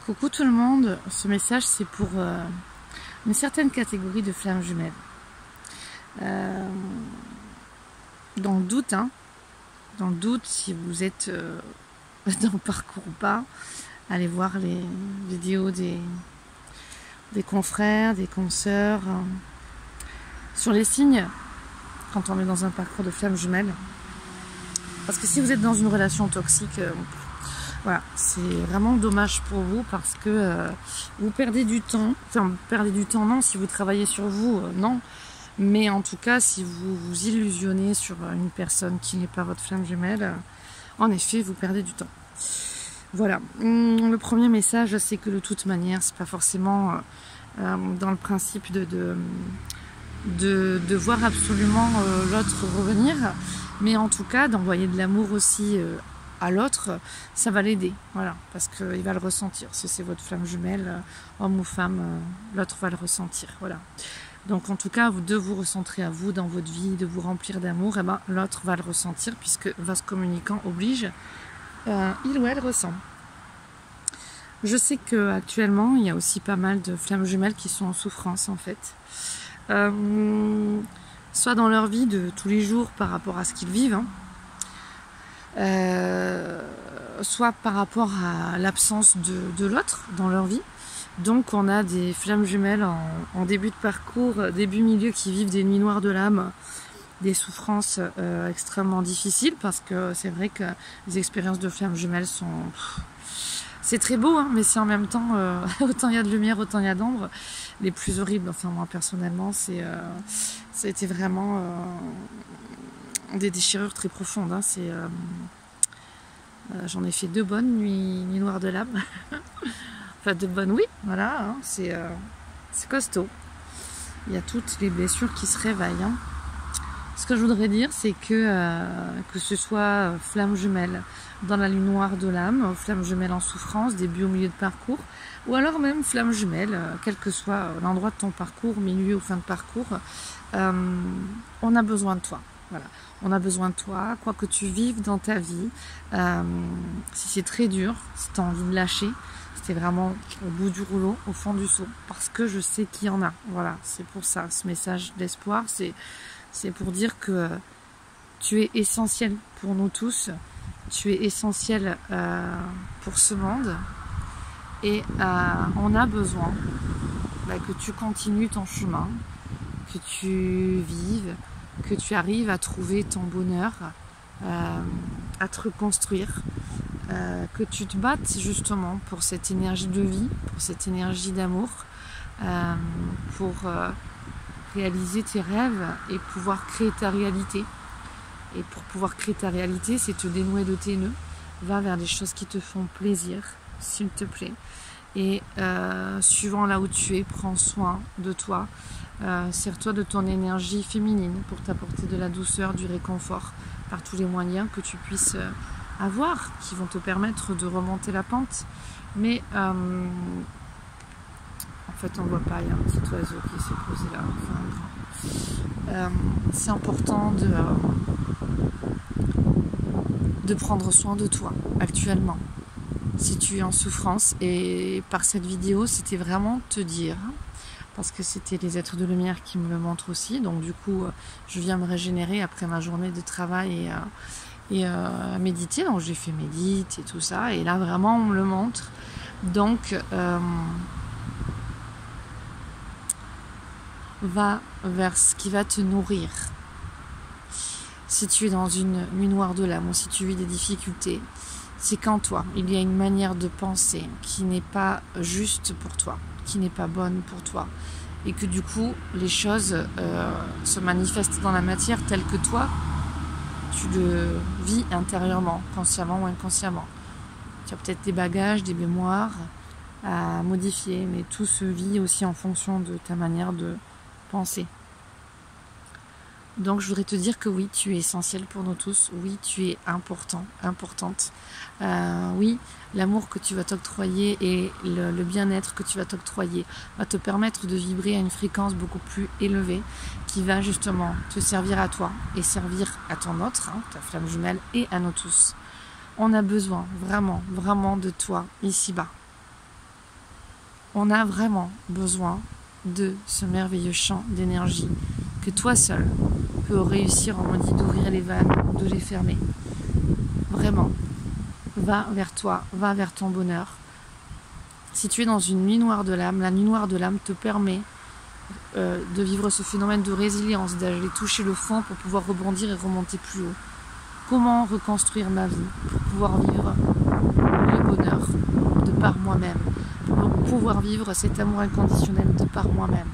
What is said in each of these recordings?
Coucou tout le monde, ce message c'est pour une certaine catégorie de flammes jumelles. Dans le doute, si vous êtes dans le parcours ou pas, allez voir les vidéos des confrères, des consoeurs, sur les signes quand on est dans un parcours de flammes jumelles. Parce que si vous êtes dans une relation toxique, voilà, c'est vraiment dommage pour vous parce que vous perdez du temps. Enfin, vous perdez du temps, non. Si vous travaillez sur vous, non. Mais en tout cas, si vous vous illusionnez sur une personne qui n'est pas votre flamme jumelle, en effet, vous perdez du temps. Voilà. Le premier message, c'est que de toute manière, c'est pas forcément dans le principe de voir absolument l'autre revenir, mais en tout cas d'envoyer de l'amour aussi à l'autre, ça va l'aider, voilà, parce qu'il va le ressentir. Si c'est votre flamme jumelle, homme ou femme, l'autre va le ressentir, voilà. Donc en tout cas, de vous recentrer à vous dans votre vie, de vous remplir d'amour, et ben l'autre va le ressentir, puisque vase communicant oblige, il ou elle ressent. Je sais qu'actuellement, il y a aussi pas mal de flammes jumelles qui sont en souffrance en fait. Soit dans leur vie de tous les jours par rapport à ce qu'ils vivent, soit par rapport à l'absence de l'autre dans leur vie. Donc on a des flammes jumelles en début de parcours, début milieu, qui vivent des nuits noires de l'âme, des souffrances extrêmement difficiles, parce que c'est vrai que les expériences de flammes jumelles sont... C'est très beau, hein, mais c'est en même temps, autant il y a de lumière, autant il y a d'ombre. Les plus horribles, enfin moi personnellement, ça a été vraiment des déchirures très profondes. Hein, j'en ai fait 2 bonnes nuits noires de l'âme. Enfin 2 bonnes, oui, voilà, hein, c'est costaud. Il y a toutes les blessures qui se réveillent. Hein. Ce que je voudrais dire, c'est que ce soit flamme jumelle dans la nuit noire de l'âme, flamme jumelle en souffrance, début au milieu de parcours, ou alors même flamme jumelle, quel que soit l'endroit de ton parcours, milieu ou fin de parcours, on a besoin de toi. Voilà. On a besoin de toi, quoi que tu vives dans ta vie. Si c'est très dur, si tu as envie de lâcher, c'est vraiment au bout du rouleau, au fond du seau, parce que je sais qu'il y en a. Voilà, c'est pour ça, ce message d'espoir, c'est pour dire que tu es essentiel pour nous tous, tu es essentiel pour ce monde, et on a besoin que tu continues ton chemin, que tu vives, que tu arrives à trouver ton bonheur, à te reconstruire, que tu te battes justement pour cette énergie de vie, pour cette énergie d'amour, pour réaliser tes rêves et pouvoir créer ta réalité. Et pour pouvoir créer ta réalité, c'est te dénouer de tes nœuds. Va vers des choses qui te font plaisir, s'il te plaît. Et suivant là où tu es, prends soin de toi. Sers-toi de ton énergie féminine pour t'apporter de la douceur, du réconfort par tous les moyens que tu puisses avoir, qui vont te permettre de remonter la pente. Mais en fait, on ne voit pas, il y a un petit oiseau qui s'est posé là. Enfin, c'est important de prendre soin de toi actuellement. Si tu es en souffrance, et par cette vidéo, c'était vraiment te dire, parce que c'était les êtres de lumière qui me le montrent aussi, donc du coup, je viens me régénérer après ma journée de travail et méditer, donc j'ai fait médite et tout ça, et là vraiment on me le montre. Donc va vers ce qui va te nourrir. Si tu es dans une nuit noire de l'âme, ou si tu vis des difficultés, c'est qu'en toi, il y a une manière de penser qui n'est pas juste pour toi, qui n'est pas bonne pour toi, et que du coup, les choses se manifestent dans la matière telle que toi, tu le vis intérieurement, consciemment ou inconsciemment. Tu as peut-être des bagages, des mémoires à modifier, mais tout se vit aussi en fonction de ta manière de penser. Donc je voudrais te dire que oui, tu es essentiel pour nous tous, oui, tu es important, importante, oui, l'amour que tu vas t'octroyer et le bien-être que tu vas t'octroyer va te permettre de vibrer à une fréquence beaucoup plus élevée qui va justement te servir à toi et servir à ton autre, ta flamme jumelle, et à nous tous. On a besoin vraiment, vraiment de toi ici-bas. On a vraiment besoin de ce merveilleux champ d'énergie que toi seul peux réussir, on me dit, d'ouvrir les vannes, de les fermer. Vraiment, va vers toi, va vers ton bonheur. Si tu es dans une nuit noire de l'âme, la nuit noire de l'âme te permet de vivre ce phénomène de résilience, d'aller toucher le fond pour pouvoir rebondir et remonter plus haut. Comment reconstruire ma vie pour pouvoir vivre le bonheur de par moi-même, pour pouvoir vivre cet amour inconditionnel de par moi-même.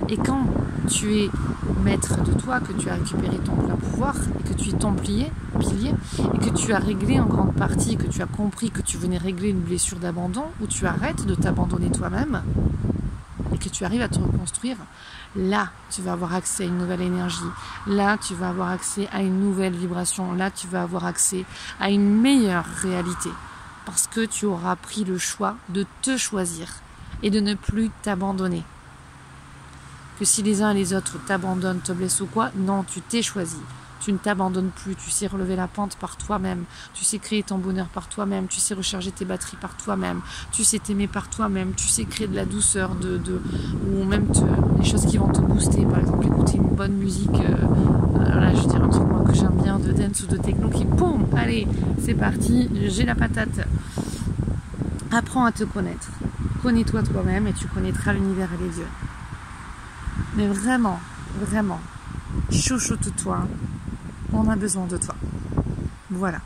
Et quand tu es maître de toi, que tu as récupéré ton plein pouvoir, et que tu es ton pilier, et que tu as réglé en grande partie, que tu as compris que tu venais régler une blessure d'abandon, où tu arrêtes de t'abandonner toi-même, et que tu arrives à te reconstruire, là, tu vas avoir accès à une nouvelle énergie. Là, tu vas avoir accès à une nouvelle vibration. Là, tu vas avoir accès à une meilleure réalité. Parce que tu auras pris le choix de te choisir et de ne plus t'abandonner. Que si les uns et les autres t'abandonnent, te blessent ou quoi, non, tu t'es choisi. Tu ne t'abandonnes plus, tu sais relever la pente par toi-même, tu sais créer ton bonheur par toi-même, tu sais recharger tes batteries par toi-même, tu sais t'aimer par toi-même, tu sais créer de la douceur, ou même des choses qui vont te booster, par exemple écouter une bonne musique, là je dirais un truc moi que j'aime bien, de dance ou de techno qui, boum, allez, c'est parti, j'ai la patate. Apprends à te connaître, connais-toi toi-même et tu connaîtras l'univers et les dieux. Mais vraiment, vraiment, chouchoute-toi. On a besoin de toi. Voilà.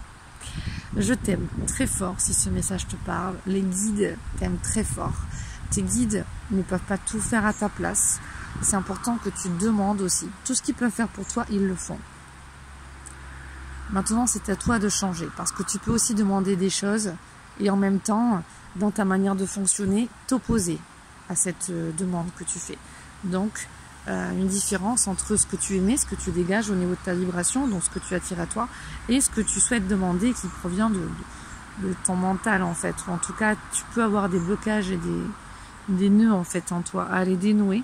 Je t'aime très fort si ce message te parle. Les guides t'aiment très fort. Tes guides ne peuvent pas tout faire à ta place. C'est important que tu demandes aussi. Tout ce qu'ils peuvent faire pour toi, ils le font. Maintenant, c'est à toi de changer. Parce que tu peux aussi demander des choses et en même temps, dans ta manière de fonctionner, t'opposer à cette demande que tu fais. Donc, une différence entre ce que tu émets, ce que tu dégages au niveau de ta vibration, donc ce que tu attires à toi, et ce que tu souhaites demander qui provient de ton mental en fait. Ou en tout cas, tu peux avoir des blocages et des nœuds en fait en toi à les dénouer,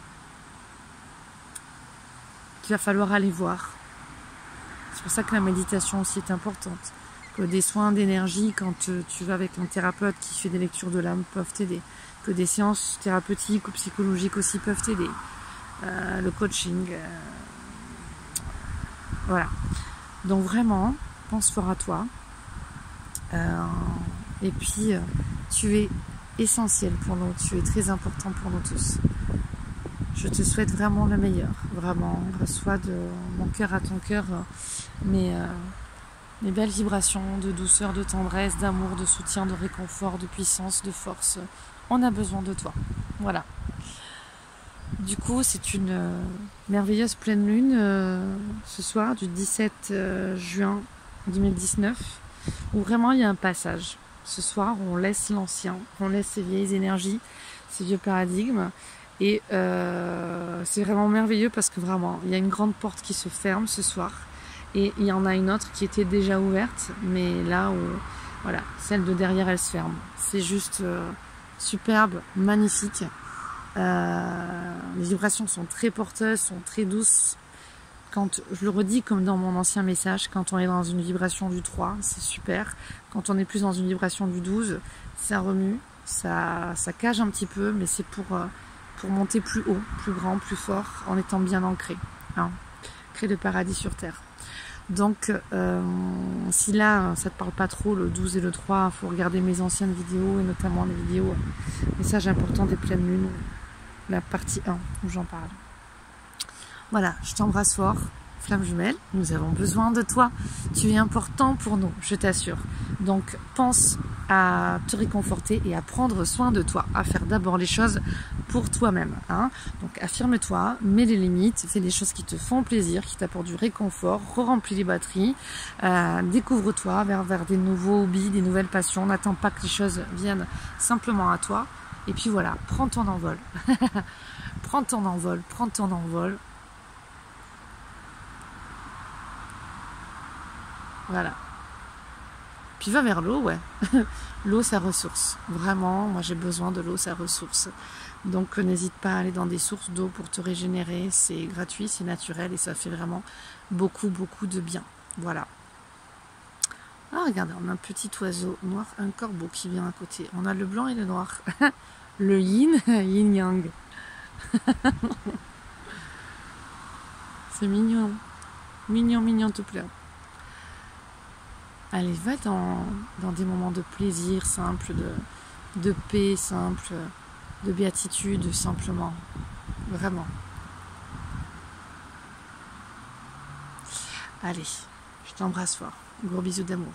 qu'il va falloir aller voir. C'est pour ça que la méditation aussi est importante. Que des soins d'énergie, quand tu vas avec un thérapeute qui fait des lectures de l'âme, peuvent t'aider. Que des séances thérapeutiques ou psychologiques aussi peuvent t'aider. Le coaching, voilà. Donc vraiment, pense fort à toi. Et puis, tu es essentiel pour nous, tu es très important pour nous tous. Je te souhaite vraiment le meilleur, vraiment. Reçois de mon cœur à ton cœur mes belles vibrations de douceur, de tendresse, d'amour, de soutien, de réconfort, de puissance, de force. On a besoin de toi. Voilà. Du coup, c'est une merveilleuse pleine lune ce soir du 17 juin 2019 où vraiment il y a un passage. Ce soir, on laisse l'ancien, on laisse ces vieilles énergies, ces vieux paradigmes et c'est vraiment merveilleux parce que vraiment, il y a une grande porte qui se ferme ce soir et il y en a une autre qui était déjà ouverte mais là où, voilà, celle de derrière elle se ferme. C'est juste superbe, magnifique. Les vibrations sont très porteuses, sont très douces. Quand, je le redis comme dans mon ancien message, quand on est dans une vibration du 3, c'est super. Quand on est plus dans une vibration du 12, ça remue, ça cage un petit peu, mais c'est pour monter plus haut, plus grand, plus fort, en étant bien ancré. Hein. Créer le paradis sur Terre. Donc, si là, ça te parle pas trop, le 12 et le 3, il faut regarder mes anciennes vidéos, et notamment les vidéos messages importants des pleines lunes, la partie 1 où j'en parle. Voilà, je t'embrasse fort, flamme jumelle, nous avons besoin de toi, tu es important pour nous, je t'assure. Donc pense à te réconforter et à prendre soin de toi, à faire d'abord les choses pour toi-même. Hein. Donc affirme-toi, mets les limites, fais des choses qui te font plaisir, qui t'apportent du réconfort, re-remplis les batteries, découvre-toi vers des nouveaux hobbies, des nouvelles passions, n'attends pas que les choses viennent simplement à toi. Et puis voilà, prends ton envol. Prends ton envol, prends ton envol. Voilà. Puis va vers l'eau, ouais. L'eau, ça ressource. Vraiment, moi j'ai besoin de l'eau, ça ressource. Donc n'hésite pas à aller dans des sources d'eau pour te régénérer. C'est gratuit, c'est naturel et ça fait vraiment beaucoup, beaucoup de bien. Voilà. Ah, regardez, on a un petit oiseau noir, un corbeau qui vient à côté. On a le blanc et le noir. Le yin, yin-yang. C'est mignon. Mignon, mignon tout plein. Allez, va dans des moments de plaisir simple, de paix simple, de béatitude simplement. Vraiment. Allez, je t'embrasse fort. Gros bisous d'amour.